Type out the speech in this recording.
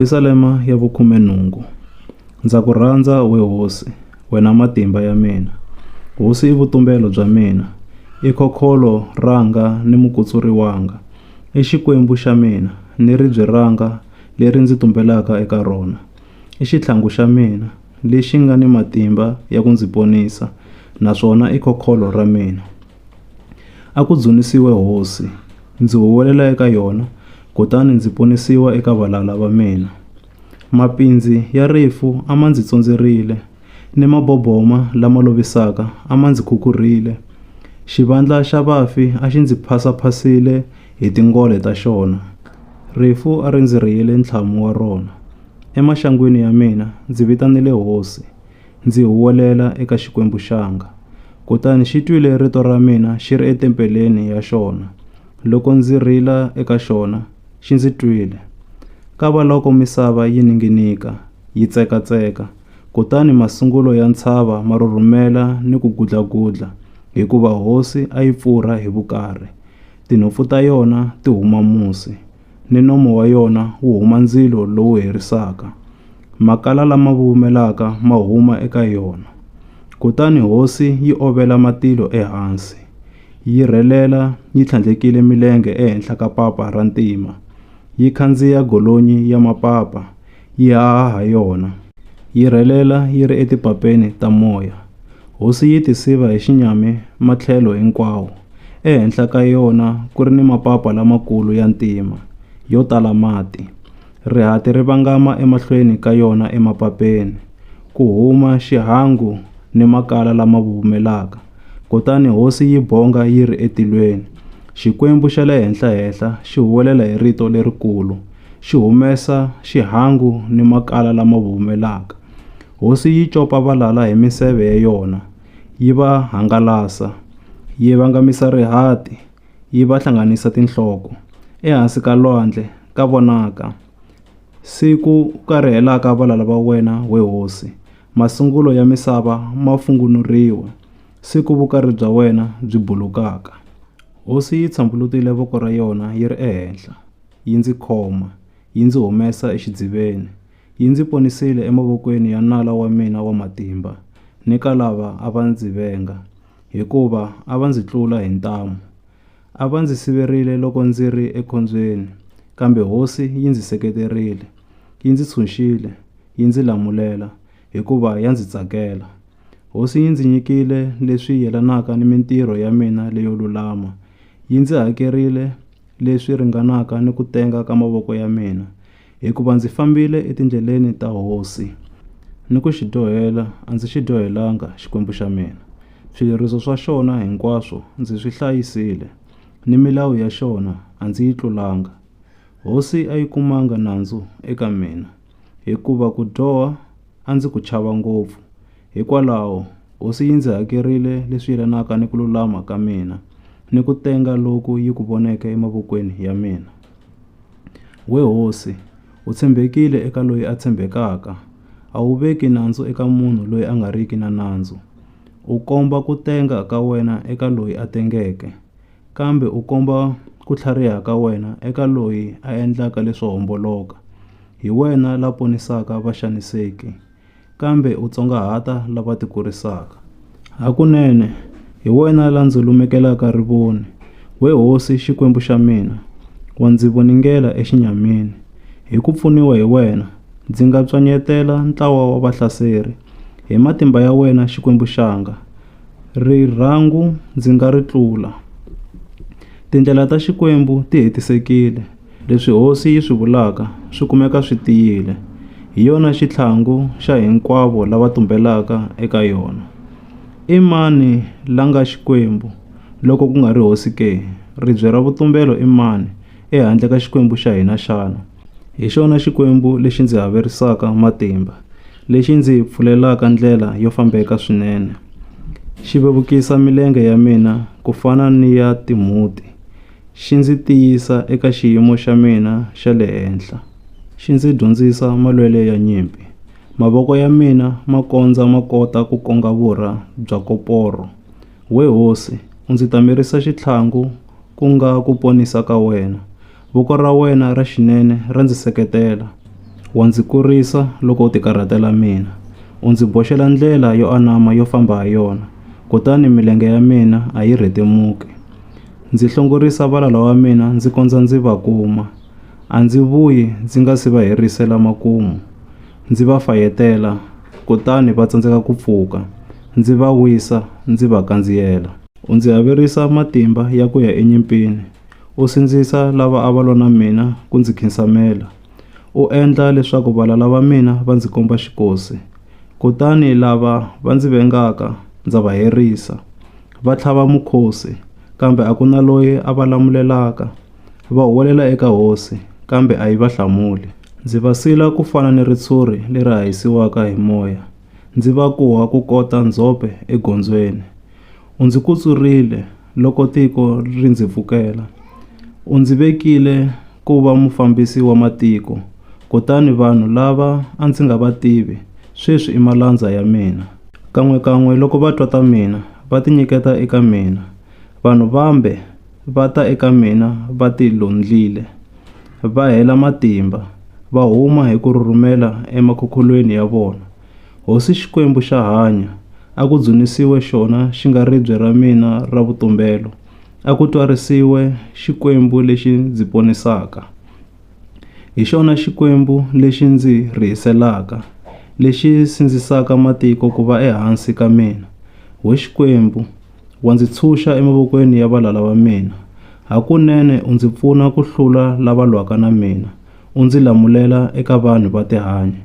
Tipisalema ya vu-18. Ndza ku rhandza we hosi, wena matimba ya mina. Hosi i vutumbelo bya mina, i khokholo ranga ni mukutsuri wanga, i xikwembu xa mina ni ribye ranga leri ndzi tumbelaka eka rona, i xitlhangu xa mina lexi nga ni matimba ya ku ndzi ponisa, naswona i khokholo ra mina. A ku dzunisiwe hosi, ndzi huwelela eka yona, kutani ndzi ponisiwa eka valala va mina. Mapindzi ya rifu a ma ndzi tsondzerile, ni maboboma lama lovisaka a ma ndzi khukhurhile. Xivandla xa vafi a xi ndzi phasaphasile hi tingole ta xona. Rifu a ri ndzi rhiyele ntlhamu wa rona. Emaxangwini ya mina ndzi vitanile hosi, ndzi huwelela eka xikwembu xanga. Kutani xi twile rito ra mina xi ri etempeleni ya xona. Loko ndzi rila eka xona, xi ndzi twile. Kava loko misava yi ninginika, yi tsekatseka, kutani masungulo ya ntshava ma rhurhumela ni ku gudlagudla, hikuva hosi a yi pfurha hi vukarhi. Tinhompfu ta yona ti huma musi, ni nomo wa yona wu huma ndzilo lowu herisaka. Makala lama vumelaka ma huma eka yona. Kutani hosi yi ovela matilo ehansi, yi rhelela yi tlhandlekile milenge ehenhla ka papa ra ntima, yi khandziya golonyi ya mapapa, yi haha ha yona, yi rhelela yi ri etipapeni ta moya. Hosi yi tisiva hi xinyami matlhelo hinkwawo, ehenhla ka yona ku ri ni mapapa lamakulu ya ntima, yo tala mati. Rihati ri vangama emahlweni ka yona emapapeni, ku huma xihangu ni makala lama vumelaka. Kutani hosi yi bonga yi ri etilweni. Xikwembu xa le henhla xi huwelela hi rito lerikulu, xi humesa xihangu ni makala lama vumelaka. Hosi yi copa valala hi miseve ya yona, yi va hangalasa, yi vangamisa rihati, yi va hlanganisa tinhloko. Ehansi ka lwandle ka vonaka. Siku ku karhelaka valala va wena we hosi, masungulo ya misava ma fungunuriwa. Siku vukarhi bya wena byi bulukaka. Hosi yi tshambulutile voko ra yona yi ri ehenhla, yi ndzi khoma, yi ndzi humesa exidziveni, yi ndzi ponisile emavokweni ya nala wa mina wa matimba, ni ka lava a va ndzi venga, hikuva a va ndzi tlula hi ntamu. A va ndzi siverile loko ndzi ri ekhombyeni, kambe hosi yi ndzi seketerile, yi ndzi tshunxile, yi ndzi lamulela, hikuva ya ndzi tsakela. Hosi yi ndzi nyikile leswi yelanaka ni mintirho ya mina leyo lulama, yi ndzi hakerile leswi ringanaka ni ku tenga ka mavoko ya mina, hikuva ndzi fambile etindleleni ta hosi. Ni ku xi dyohela a ndzi xi dyohelanga xikwembu xa mina. Swileriso swa xona hinkwaswo ndzi swi hlayisile, ni milawu ya xona a ndzi yi tlulanga. Hosi a yi kumanga nandzu eka mina, hikuva ku dyoha a ndzi ku chava ngopfu. Hikwalaho hosi yi ndzi hakerile leswi yelanaka ni ku lulama ka mina, ni ku tenga loku yi ku voneke emavokweni ya mina. We hosi, u tshembekile eka loyi a tshembekaka, a wu veki nandzu eka munhu loyi a nga riki na nandzu. U komba ku tenga ka wena eka loyi a tengeke, kambe u komba ku tlhariha ka wena eka loyi a endlaka leswo homboloka. Hi wena la ponisaka vaxaniseki, kambe u tsongahata lava tikurisaka. Hakunene, hi wena la ndzi lumekelaka rivoni. We hosi xikwembu xa mina, wa ndzi voningela exinyamini. Hi ku pfuniwa hi wena, ndzi nga pswanyetela ntlawa wa vahlaseri. Hi matimba ya wena xikwembu xanga, rirhangu ndzi nga ri tlula. Tindlela ta xikwembu ti hetisekile, leswi hosi yi swi vulaka swi kumeka swi tiyile. Hi yona xitlhangu xa hinkwavo lava tumbelaka eka yona. I mani la nga xikwembu loko ku nga ri hosi ke? Ribye ra vutumbelo i mani ehandle ka xikwembu xa hina xana? Hi xona xikwembu lexi ndzi haverisaka matimba, lexi ndzi pfulelaka ndlela yo fambeka swinene. Xi vevukisa milenge ya mina ku fana ni ya timhuti, xi ndzi tiyisa eka xiyimo xa mina xa le henhla. Xi ndzi dyondzisa malwele ya nyimpi. Mavoko ya mina ma kondza ma kota ku konga vurha bya koporo. We hosi, u ndzi tamerisa xitlhangu ku nga ku ponisa ka wena. Voko ra wena ra xinene ra ndzi seketela. Wa ndzi kurisa loko u tikarhatela mina. U ndzi boxela ndlela yo anama yo famba ha yona, kutani milenge ya mina a yi rhetemuki. Ndzi hlongorisa valala wa mina ndzi kondza ndzi va kuma. A ndzi vuyi ndzi nga si va herisela makumu. Ndzi va fayetela, kutani va tsandzeka ku pfuka. Ndzi va wisa, ndzi va kandziyela. U ndzi haverisa matimba ya ku ya enyimpini. U sindzisa lava a va lwa na mina ku ndzi khinsamela. U endla leswaku valala va mina va ndzi komba xikosi. Kutani lava va ndzi vengaka ndza va herisa. Va tlhava mukhosi, kambe a ku na loyi a va lamulelaka. Va huwelela eka hosi, kambe a yi va hlamuli. Ndzi va sila ku fana ni ritshuri leri hahisiwaka hi moya. Ndzi va kuha ku kota ndzhope egondzweni. U ndzi kutsurile loko tiko ri ndzi pfukela. U ndzi vekile ku va mufambisi wa matiko. Kutani vanhu lava a ndzi nga va tivi sweswi i malandza ya mina. Kan'we loko va twa ta mina va tinyiketa eka mina. Vanhu vambe va ta eka mina va ti londlile. Va hela matimba, va huma hi ku rhurhumela emakhukhulweni ya vona. Hosi Xikwembu xa hanya, a ku dzunisiwe xona xi nga ribye ra mina ra vutumbelo. A ku twarisiwe Xikwembu lexi ndzi ponisaka. Hi xona Xikwembu lexi ndzi rihiselaka, lexi sindzisaka matiko ku va ehansi ka mina. We Xikwembu, wa ndzi tshunxa emavokweni ya valala va mina. Hakunene u ndzi pfuna ku hlula lava lwaka na mina. U ndzi lamulela eka vanhu va tihanyi.